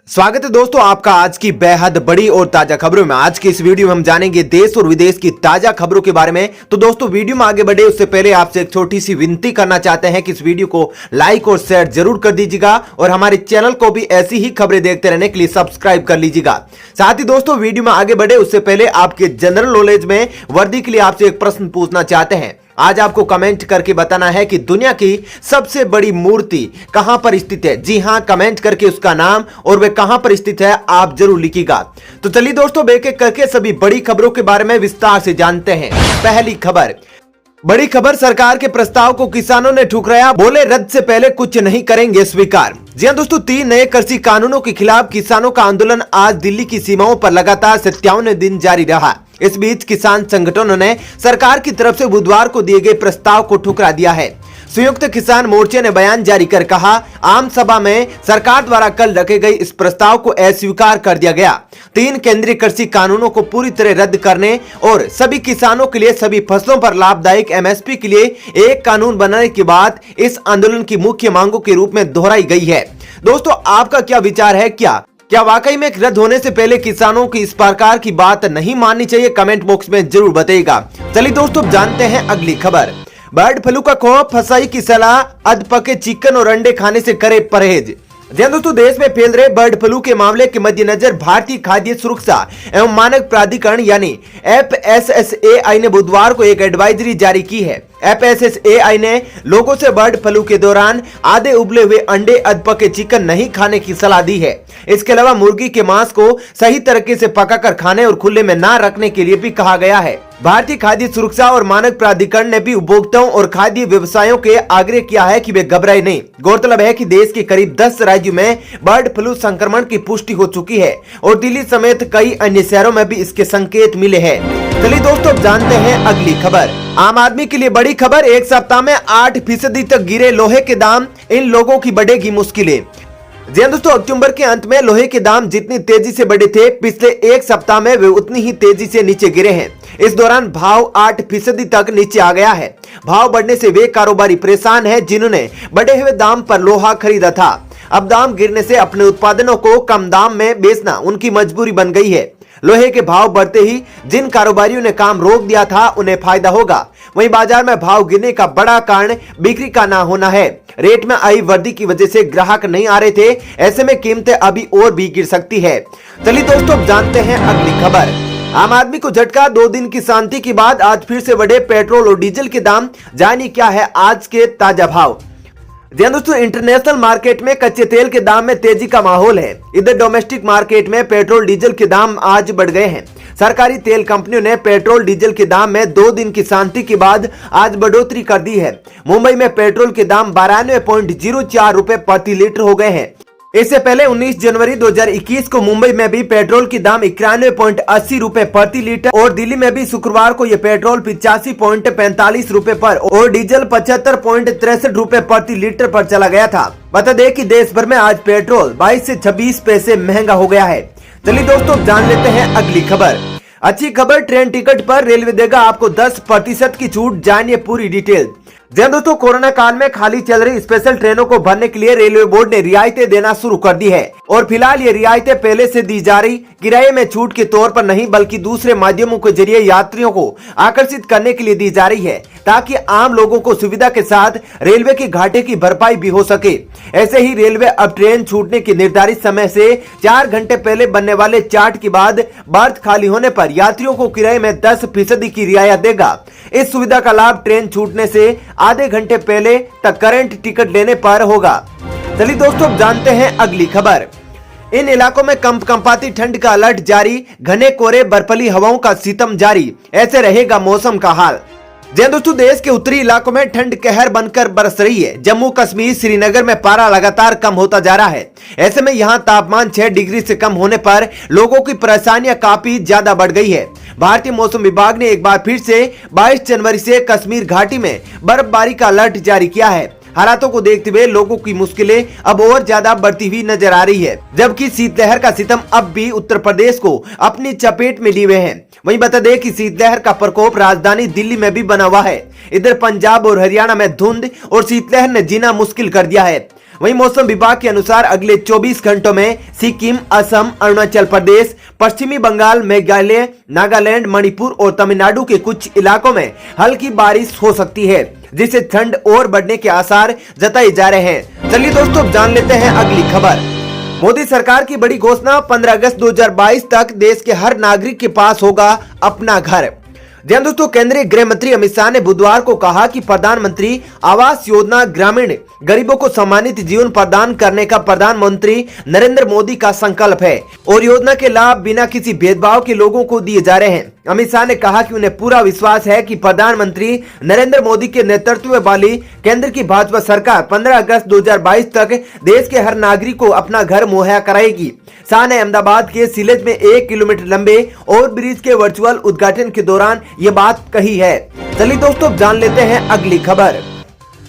स्वागत है दोस्तों आपका आज की बेहद बड़ी और ताजा खबरों में। आज की इस वीडियो में हम जानेंगे देश और विदेश की ताजा खबरों के बारे में। तो दोस्तों वीडियो में आगे बढ़े उससे पहले आपसे एक छोटी सी विनती करना चाहते हैं कि इस वीडियो को लाइक और शेयर जरूर कर दीजिएगा और हमारे चैनल को भी ऐसी ही खबरें देखते रहने के लिए सब्सक्राइब कर लीजिएगा। साथ ही दोस्तों वीडियो में आगे बढ़े उससे पहले आपके जनरल नॉलेज में वर्दी के लिए आपसे एक प्रश्न पूछना चाहते हैं। आज आपको कमेंट करके बताना है कि दुनिया की सबसे बड़ी मूर्ति कहां पर स्थित है। जी हां, कमेंट करके उसका नाम और वह कहां पर स्थित है आप जरूर लिखिएगा। तो चलिए दोस्तों एक एक करके सभी बड़ी खबरों के बारे में विस्तार से जानते हैं। पहली खबर, बड़ी खबर, सरकार के प्रस्ताव को किसानों ने ठुकराया, बोले रद्द से पहले कुछ नहीं करेंगे स्वीकार। जी हां दोस्तों, 3 नए कृषि कानूनों के खिलाफ किसानों का आंदोलन आज दिल्ली की सीमाओं पर लगातार 57वें दिन जारी रहा। इस बीच किसान संगठनों ने सरकार की तरफ से बुधवार को दिए गए प्रस्ताव को ठुकरा दिया है। संयुक्त किसान मोर्चे ने बयान जारी कर कहा, आम सभा में सरकार द्वारा कल रखे गए इस प्रस्ताव को अस्वीकार कर दिया गया। 3 केंद्रीय कृषि कानूनों को पूरी तरह रद्द करने और सभी किसानों के लिए सभी फसलों पर लाभदायक एमएसपी के लिए एक कानून बनाने की बात इस आंदोलन की मुख्य मांगों के रूप में दोहराई गई है। दोस्तों आपका क्या विचार है? क्या वाकई में रद्द होने से पहले किसानों की इस प्रकार की बात नहीं माननी चाहिए? कमेंट बॉक्स में जरूर बताइएगा। चलिए दोस्तों जानते हैं अगली खबर। बर्ड फ्लू का खौफ, फसाई की सलाह, अधपके चिकन और अंडे खाने से करे परहेज। दोस्तों देश में फैल रहे बर्ड फ्लू के मामले के मद्देनजर भारतीय खाद्य सुरक्षा एवं मानक प्राधिकरण यानी FSSAI ने बुधवार को एक एडवाइजरी जारी की है। FSSAI ने लोगों से बर्ड फ्लू के दौरान आधे उबले हुए अंडे, अधपके चिकन नहीं खाने की सलाह दी है। इसके अलावा मुर्गी के मांस को सही तरीके से पकाकर खाने और खुले में ना रखने के लिए भी कहा गया है। भारतीय खाद्य सुरक्षा और मानक प्राधिकरण ने भी उपभोक्ताओं और खाद्य व्यवसायों के आग्रह किया है कि वे घबराएं नहीं। गौरतलब है कि देश के करीब 10 राज्यों में बर्ड फ्लू संक्रमण की पुष्टि हो चुकी है और दिल्ली समेत कई अन्य शहरों में भी इसके संकेत मिले हैं। चलिए दोस्तों जानते हैं अगली खबर। आम आदमी के लिए बड़ी खबर, एक सप्ताह में 8% तक गिरे लोहे के दाम, इन लोगों की बढ़ेगी मुश्किलें। जी दोस्तों, अक्टूबर के अंत में लोहे के दाम जितनी तेजी से बढ़े थे, पिछले एक सप्ताह में वे उतनी ही तेजी से नीचे गिरे हैं। इस दौरान भाव 8% तक नीचे आ गया है। भाव बढ़ने से वे कारोबारी परेशान हैं जिन्होंने बढ़े हुए दाम पर लोहा खरीदा था। अब दाम गिरने से अपने उत्पादनों को कम दाम में बेचना उनकी मजबूरी बन गई है। लोहे के भाव बढ़ते ही जिन कारोबारियों ने काम रोक दिया था उन्हें फायदा होगा। वहीं बाजार में भाव गिरने का बड़ा कारण बिक्री का ना होना है। रेट में आई वृद्धि की वजह से ग्राहक नहीं आ रहे थे, ऐसे में कीमतें अभी और भी गिर सकती है। चलिए दोस्तों जानते हैं अगली खबर। आम आदमी को झटका, 2 दिन की शांति के बाद आज फिर से बढ़े पेट्रोल और डीजल के दाम। जानिए क्या है आज के ताजा भाव। दोस्तों इंटरनेशनल मार्केट में कच्चे तेल के दाम में तेजी का माहौल है। इधर डोमेस्टिक मार्केट में पेट्रोल डीजल के दाम आज बढ़ गए हैं। सरकारी तेल कंपनियों ने पेट्रोल डीजल के दाम में 2 दिन की शांति के बाद आज बढ़ोतरी कर दी है। मुंबई में पेट्रोल के दाम 92.04 रुपए प्रति लीटर हो गए हैं। इससे पहले 19 जनवरी 2021 को मुंबई में भी पेट्रोल की दाम 91.80 रुपए प्रति लीटर और दिल्ली में भी शुक्रवार को यह पेट्रोल 85.45 रुपए पर और डीजल 75.63 रुपए प्रति लीटर पर चला गया था। बता दें कि देश भर में आज पेट्रोल 22 से 26 पैसे महंगा हो गया है। चलिए दोस्तों जान लेते हैं अगली खबर। अच्छी खबर, ट्रेन टिकट पर रेलवे देगा आपको 10% की छूट, जानिए पूरी डिटेल। दोस्तों कोरोना काल में खाली चल रही स्पेशल ट्रेनों को भरने के लिए रेलवे बोर्ड ने रियायतें देना शुरू कर दी है और फिलहाल ये रियायतें पहले से दी जा रही किराए में छूट के तौर पर नहीं बल्कि दूसरे माध्यमों के जरिए यात्रियों को आकर्षित करने के लिए दी जा रही है ताकि आम लोगों को सुविधा के साथ रेलवे के घाटे की भरपाई भी हो सके। ऐसे ही रेलवे अब ट्रेन छूटने के निर्धारित समय से 4 घंटे पहले बनने वाले चार्ट के बाद बर्थ खाली होने पर यात्रियों को किराए में 10% की रियायत देगा। इस सुविधा का लाभ ट्रेन छूटने से आधे घंटे पहले तक करंट टिकट लेने पर होगा। चलिए दोस्तों जानते हैं अगली खबर। इन इलाकों में कंपकंपाती ठंड का अलर्ट जारी, घने कोहरे, बर्फीली हवाओं का सितम जारी, ऐसे रहेगा मौसम का हाल। दोस्तों देश के उत्तरी इलाकों में ठंड कहर बनकर बरस रही है। जम्मू कश्मीर, श्रीनगर में पारा लगातार कम होता जा रहा है। ऐसे में यहाँ तापमान 6 डिग्री से कम होने पर लोगों की परेशानियां काफी ज्यादा बढ़ गई है। भारतीय मौसम विभाग ने एक बार फिर से 22 जनवरी से कश्मीर घाटी में बर्फबारी का अलर्ट जारी किया है। हालातों को देखते हुए लोगों की मुश्किलें अब और ज्यादा बढ़ती हुई नजर आ रही है, जबकि शीतलहर का सितम अब भी उत्तर प्रदेश को अपनी चपेट में लिए हुए हैं। वहीं बता दें कि शीतलहर का प्रकोप राजधानी दिल्ली में भी बना हुआ है। इधर पंजाब और हरियाणा में धुंध और शीतलहर ने जीना मुश्किल कर दिया है। वहीं मौसम विभाग के अनुसार अगले 24 घंटों में सिक्किम, असम, अरुणाचल प्रदेश, पश्चिमी बंगाल, मेघालय, नागालैंड, मणिपुर और तमिलनाडु के कुछ इलाकों में हल्की बारिश हो सकती है, जिससे ठंड और बढ़ने के आसार जताए जा रहे हैं। चलिए दोस्तों जान लेते हैं अगली खबर। मोदी सरकार की बड़ी घोषणा, 15 अगस्त 2022 तक देश के हर नागरिक के पास होगा अपना घर। जी दोस्तों, केंद्रीय गृह मंत्री अमित शाह ने बुधवार को कहा कि प्रधानमंत्री आवास योजना ग्रामीण गरीबों को सम्मानित जीवन प्रदान करने का प्रधानमंत्री नरेंद्र मोदी का संकल्प है और योजना के लाभ बिना किसी भेदभाव के लोगों को दिए जा रहे हैं। अमित शाह ने कहा कि उन्हें पूरा विश्वास है कि प्रधानमंत्री नरेंद्र मोदी के नेतृत्व वाली केंद्र की भाजपा सरकार 15 अगस्त 2022 तक देश के हर नागरिक को अपना घर मुहैया कराएगी। शाह ने अहमदाबाद के सिलेज में 1 किलोमीटर लंबे ओवर ब्रिज के वर्चुअल उद्घाटन के दौरान ये बात कही है। चलिए दोस्तों जान लेते हैं अगली खबर।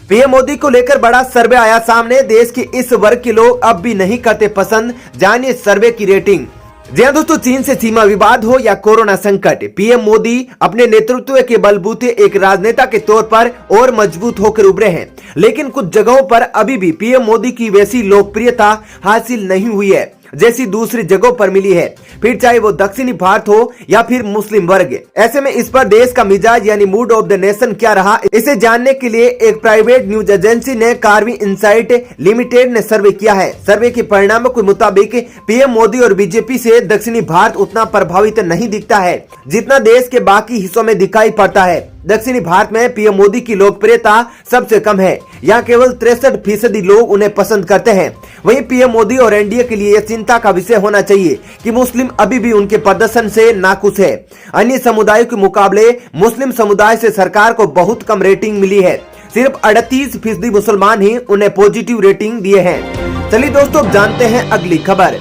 पीएम मोदी को लेकर बड़ा सर्वे आया सामने, देश के इस वर्ग के लोग अब भी नहीं करते पसंद, जानिए सर्वे की रेटिंग। जी हाँ दोस्तों, चीन से सीमा विवाद हो या कोरोना संकट, पीएम मोदी अपने नेतृत्व के बलबूते एक राजनेता के तौर पर और मजबूत होकर उभरे हैं, लेकिन कुछ जगहों पर अभी भी पीएम मोदी की वैसी लोकप्रियता हासिल नहीं हुई है जैसी दूसरी जगहों पर मिली है, फिर चाहे वो दक्षिणी भारत हो या फिर मुस्लिम वर्ग। ऐसे में इस पर देश का मिजाज यानी मूड ऑफ द नेशन क्या रहा, इसे जानने के लिए एक प्राइवेट न्यूज एजेंसी ने कार्वी इनसाइट लिमिटेड ने सर्वे किया है। सर्वे के परिणामों के मुताबिक पीएम मोदी और बीजेपी से दक्षिणी भारत उतना प्रभावित नहीं दिखता है जितना देश के बाकी हिस्सों में दिखाई पड़ता है। दक्षिणी भारत में पीएम मोदी की लोकप्रियता सबसे कम है, यहाँ केवल 63% लोग उन्हें पसंद करते हैं। वहीं पीएम मोदी और एनडीए के लिए यह चिंता का विषय होना चाहिए कि मुस्लिम अभी भी उनके प्रदर्शन से नाखुश है। अन्य समुदायों के मुकाबले मुस्लिम समुदाय से सरकार को बहुत कम रेटिंग मिली है, सिर्फ 38% मुसलमान ही उन्हें पॉजिटिव रेटिंग दिए हैं। चलिए दोस्तों जानते हैं अगली खबर।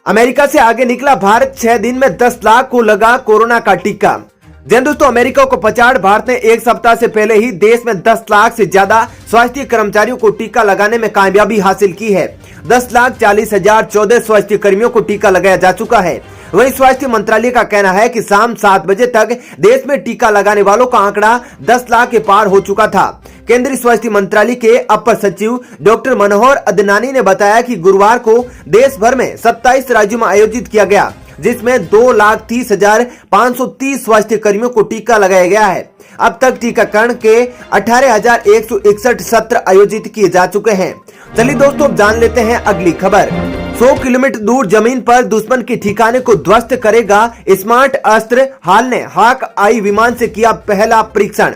अमेरिका से आगे निकला भारत, 6 दिन में 10 लाख को लगा कोरोना का टीका। जी दोस्तों, अमेरिका को पछाड़ भारत ने एक सप्ताह से पहले ही देश में 10 लाख से ज्यादा स्वास्थ्य कर्मचारियों को टीका लगाने में कामयाबी हासिल की है। 10,40,014 स्वास्थ्य कर्मियों को टीका लगाया जा चुका है। वहीं स्वास्थ्य मंत्रालय का कहना है कि शाम 7 बजे तक देश में टीका लगाने वालों का आंकड़ा 10 लाख के पार हो चुका था। केंद्रीय स्वास्थ्य मंत्रालय के अपर सचिव डॉक्टर मनोहर अदनानी ने बताया कि गुरुवार को देश भर में 27 राज्यों में आयोजित किया गया, जिसमें 2,30,530 स्वास्थ्य कर्मियों को टीका लगाया गया है। अब तक टीकाकरण के 18,161 सत्र आयोजित किए जा चुके हैं। चलिए दोस्तों जान लेते हैं अगली खबर। 100 किलोमीटर दूर जमीन पर दुश्मन के ठिकाने को ध्वस्त करेगा स्मार्ट अस्त्र, हाल ने हाक आई विमान से किया पहला परीक्षण।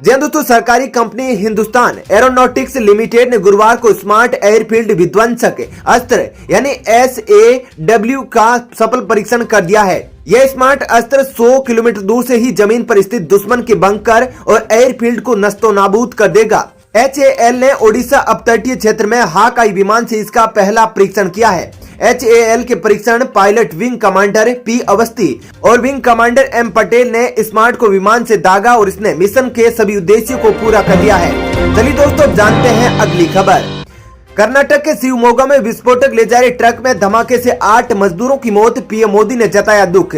जी दोस्तों, सरकारी कंपनी हिंदुस्तान एरोनॉटिक्स लिमिटेड ने गुरुवार को स्मार्ट एयरफील्ड विध्वंसक अस्त्र यानी SAW का सफल परीक्षण कर दिया है। यह स्मार्ट अस्त्र 100 किलोमीटर दूर से ही जमीन पर स्थित दुश्मन के बंकर और एयरफील्ड को नस्तो नाबूद कर देगा। HAL ने ओडिशा अपतटीय क्षेत्र में हाक-आई विमान से इसका पहला परीक्षण किया है। HAL के परीक्षण pilot wing commander P Awasthi और विंग कमांडर M पटेल ने स्मार्ट को विमान से दागा और इसने मिशन के सभी उद्देश्यों को पूरा कर लिया है। चलिए दोस्तों जानते हैं अगली खबर। कर्नाटक के शिवमोगा में विस्फोटक ले जा रहे ट्रक में धमाके से 8 मजदूरों की मौत, पीएम मोदी ने जताया दुख।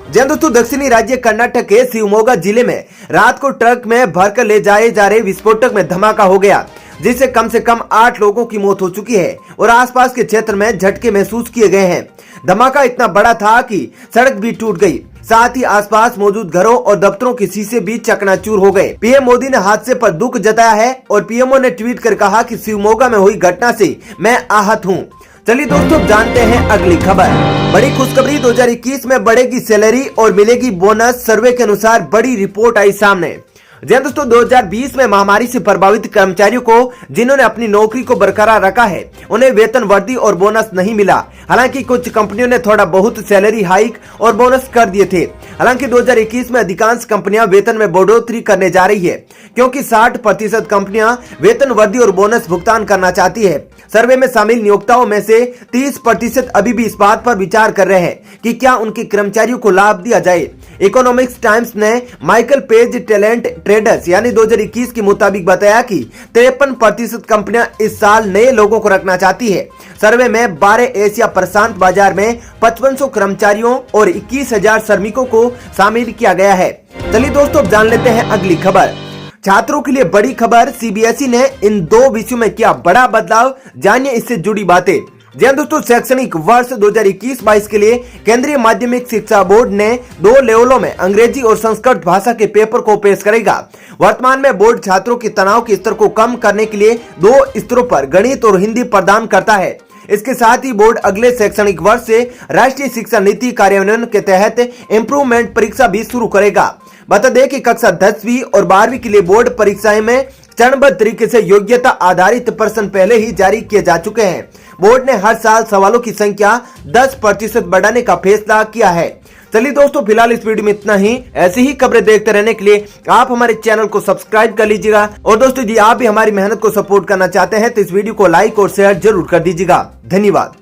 जी दोस्तों, दक्षिणी राज्य कर्नाटक के शिवमोगा जिले में रात को ट्रक में भरकर ले जाए जा रहे विस्फोटक में धमाका हो गया, जिससे कम से कम 8 लोगों की मौत हो चुकी है और आसपास के क्षेत्र में झटके महसूस किए गए हैं। धमाका इतना बड़ा था कि सड़क भी टूट गई, साथ ही आसपास मौजूद घरों और दफ्तरों के शीशे भी चकनाचूर हो गए। पीएम मोदी ने हादसे पर दुख जताया है और पीएमओ ने ट्वीट कर कहा कि शिवमोगा में हुई घटना से मैं आहत हूँ। चलिए दोस्तों जानते हैं अगली खबर। बड़ी खुशखबरी, 2021 में बढ़ेगी सैलरी और मिलेगी बोनस, सर्वे के अनुसार बड़ी रिपोर्ट आई सामने। जी दोस्तों, 2020 में महामारी से प्रभावित कर्मचारियों को जिन्होंने अपनी नौकरी को बरकरार रखा है उन्हें वेतन वृद्धि और बोनस नहीं मिला। हालांकि कुछ कंपनियों ने थोड़ा बहुत सैलरी हाइक और बोनस कर दिए थे। हालांकि 2021 में अधिकांश कंपनियां वेतन में बढ़ोतरी करने जा रही है, क्योंकि 60% कंपनियां वेतन वृद्धि और बोनस भुगतान करना चाहती है। सर्वे में शामिल नियोक्ताओं में से 30% अभी भी इस बात पर विचार कर रहे हैं कि क्या उनके कर्मचारियों को लाभ दिया जाए। इकोनॉमिक्स टाइम्स ने माइकल पेज टैलेंट ट्रेडर्स यानी 2021 के मुताबिक बताया कि 53% कंपनियां इस साल नए लोगों को रखना चाहती है। सर्वे में 12 एशिया प्रशांत बाजार में 5500 कर्मचारियों और 21,000 श्रमिकों को शामिल किया गया है। चलिए दोस्तों जान लेते हैं अगली खबर। छात्रों के लिए बड़ी खबर, सीबीएसई ने इन 2 विषयों में किया बड़ा बदलाव, जानिए इससे जुड़ी बातें। जी हां दोस्तों, शैक्षणिक वर्ष 2021-22 के लिए केंद्रीय माध्यमिक शिक्षा बोर्ड ने 2 लेवलों में अंग्रेजी और संस्कृत भाषा के पेपर को पेश करेगा। वर्तमान में बोर्ड छात्रों के तनाव के स्तर को कम करने के लिए 2 स्तरों पर गणित और हिंदी प्रदान करता है। इसके साथ ही बोर्ड अगले शैक्षणिक वर्ष से राष्ट्रीय शिक्षा नीति कार्यान्वयन के तहत इम्प्रूवमेंट परीक्षा भी शुरू करेगा। बता दें कि कक्षा 10वीं और 12वीं के लिए बोर्ड परीक्षाएं में चरणबद्ध तरीके से योग्यता आधारित प्रश्न पहले ही जारी किए जा चुके हैं। बोर्ड ने हर साल सवालों की संख्या 10% बढ़ाने का फैसला किया है। चलिए दोस्तों, फिलहाल इस वीडियो में इतना ही। ऐसी ही खबरें देखते रहने के लिए आप हमारे चैनल को सब्सक्राइब कर लीजिएगा। और दोस्तों, यदि आप भी हमारी मेहनत को सपोर्ट करना चाहते हैं तो इस वीडियो को लाइक और शेयर जरूर कर दीजिएगा। धन्यवाद।